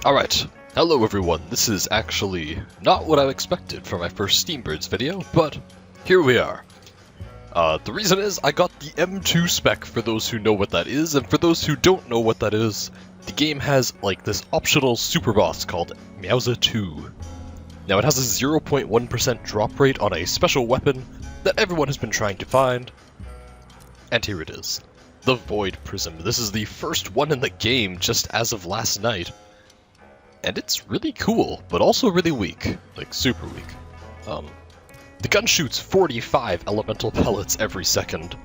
Alright, hello everyone. This is actually not what I expected for my first Steambirds video, but here we are. The reason is I got the M2 spec for those who know what that is, and for those who don't know what that is, the game has like this optional super boss called Meowza 2. Now it has a 0.1% drop rate on a special weapon that everyone has been trying to find, and here it is. The Void Prism. This is the first one in the game just as of last night. And it's really cool, but also really weak. Like, super weak. The gun shoots 45 elemental pellets every second,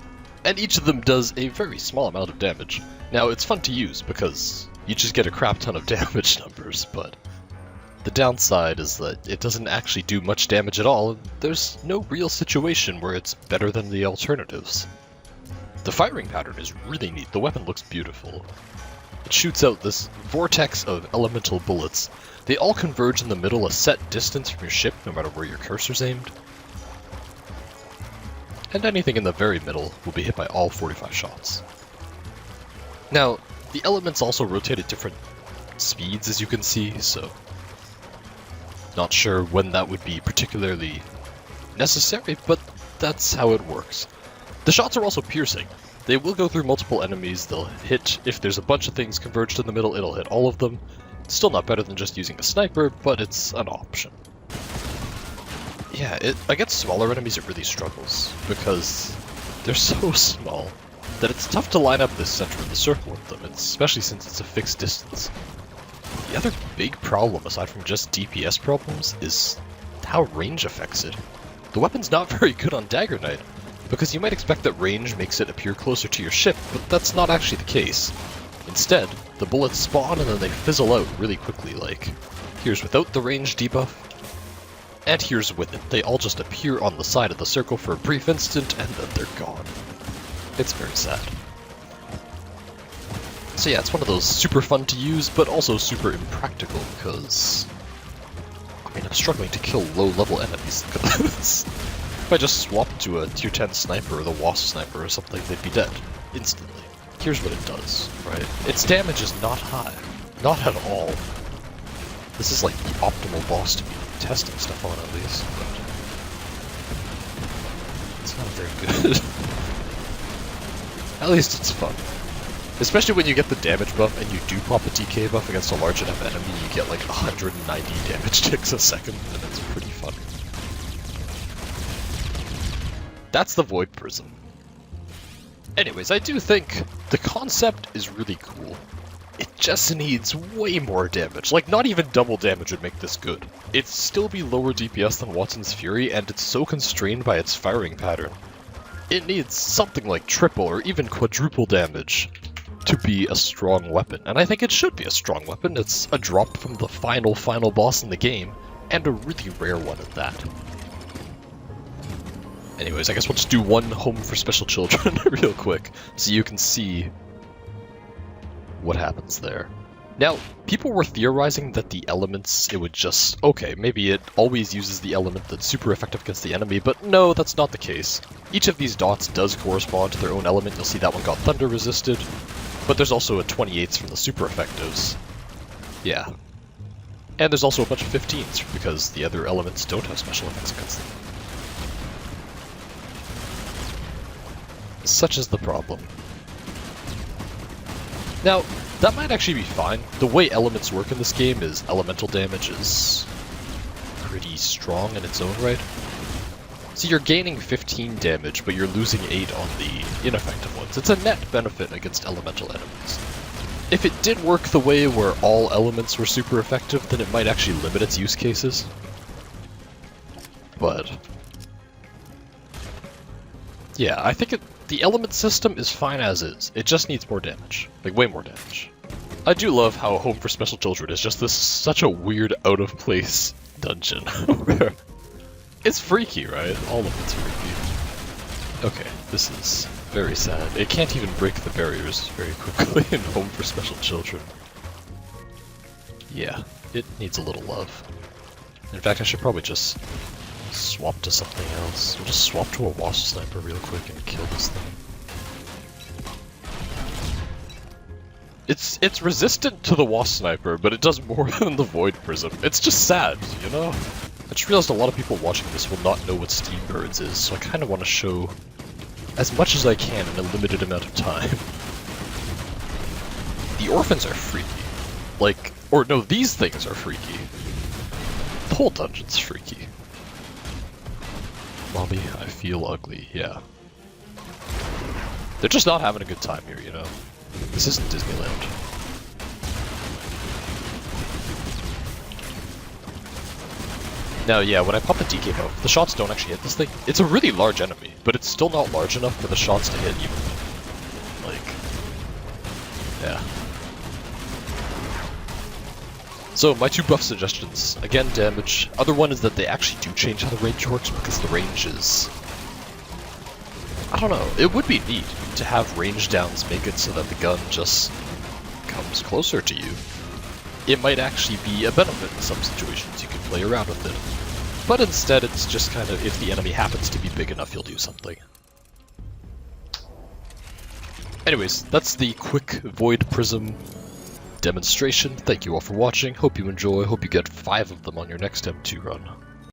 and each of them does a very small amount of damage. Now, it's fun to use because you just get a crap ton of damage numbers, but the downside is that it doesn't actually do much damage at all, and there's no real situation where it's better than the alternatives. The firing pattern is really neat. The weapon looks beautiful. It shoots out this vortex of elemental bullets. They all converge in the middle, a set distance from your ship, no matter where your cursor's aimed. And anything in the very middle will be hit by all 45 shots. Now, the elements also rotate at different speeds, as you can see, so not sure when that would be particularly necessary, but that's how it works. The shots are also piercing. They will go through multiple enemies, they'll hit, if there's a bunch of things converged in the middle, it'll hit all of them. Still not better than just using a sniper, but it's an option. Yeah, against smaller enemies it really struggles, because they're so small that it's tough to line up the center of the circle with them, especially since it's a fixed distance. The other big problem, aside from just DPS problems, is how range affects it. The weapon's not very good on Dagger Knight, because you might expect that range makes it appear closer to your ship, but that's not actually the case. Instead, the bullets spawn and then they fizzle out really quickly, like here's without the range debuff, and here's with it. They all just appear on the side of the circle for a brief instant, and then they're gone. It's very sad. So yeah, it's one of those super fun to use, but also super impractical, because I mean, I'm struggling to kill low-level enemies. Look at this. If I just swapped to a tier 10 sniper or the wasp sniper or something, they'd be dead instantly. Here's what it does, right? Its damage is not high. Not at all. This is like the optimal boss to be testing stuff on, at least, but it's not very good. At least it's fun. Especially when you get the damage buff and you do pop a DK buff against a large enough enemy, you get like 190 damage ticks a second, and it's pretty fun. That's the Void Prism. Anyways, I do think the concept is really cool. It just needs way more damage. Like, not even double damage would make this good. It'd still be lower DPS than Watson's Fury, and it's so constrained by its firing pattern. It needs something like triple or even quadruple damage to be a strong weapon. And I think it should be a strong weapon. It's a drop from the final boss in the game, and a really rare one at that. Anyways, I guess we'll just do one Home for Special Children real quick, so you can see what happens there. Now, people were theorizing that the elements, it would just, okay, maybe it always uses the element that's super effective against the enemy, but no, that's not the case. Each of these dots does correspond to their own element. You'll see that one got thunder resisted, but there's also a 28s from the super effectives. Yeah. And there's also a bunch of 15s, because the other elements don't have special effects against them. Such is the problem. Now, that might actually be fine. The way elements work in this game is elemental damage is pretty strong in its own right. So you're gaining 15 damage, but you're losing 8 on the ineffective ones. It's a net benefit against elemental enemies. If it did work the way where all elements were super effective, then it might actually limit its use cases. But yeah, I think the element system is fine as is. It just needs more damage. Like, way more damage. I do love how Home for Special Children is just this such a weird, out-of-place dungeon. It's freaky, right? All of it's freaky. Okay, this is very sad. It can't even break the barriers very quickly in Home for Special Children. Yeah, it needs a little love. In fact, I should probably just swap to something else. We'll just swap to a wasp sniper real quick and kill this thing. It's resistant to the Wasp Sniper, but it does more than the Void Prism. It's just sad, you know? I just realized a lot of people watching this will not know what Steambirds is, so I kind of want to show as much as I can in a limited amount of time. The orphans are freaky. Like, or no, these things are freaky. The whole dungeon's freaky. Mommy, I feel ugly, yeah. They're just not having a good time here, you know? This isn't Disneyland. Now, yeah, when I pop the DK buff, the shots don't actually hit this thing. It's a really large enemy, but it's still not large enough for the shots to hit even. Like, yeah. So, my two buff suggestions. Again, damage. Other one is that they actually do change how the range works, because the range is... I don't know, it would be neat to have range downs make it so that the gun just comes closer to you. It might actually be a benefit in some situations, you can play around with it. But instead it's just kind of, if the enemy happens to be big enough, you'll do something. Anyways, that's the quick Void Prism demonstration. Thank you all for watching, hope you enjoy, hope you get 5 of them on your next M2 run.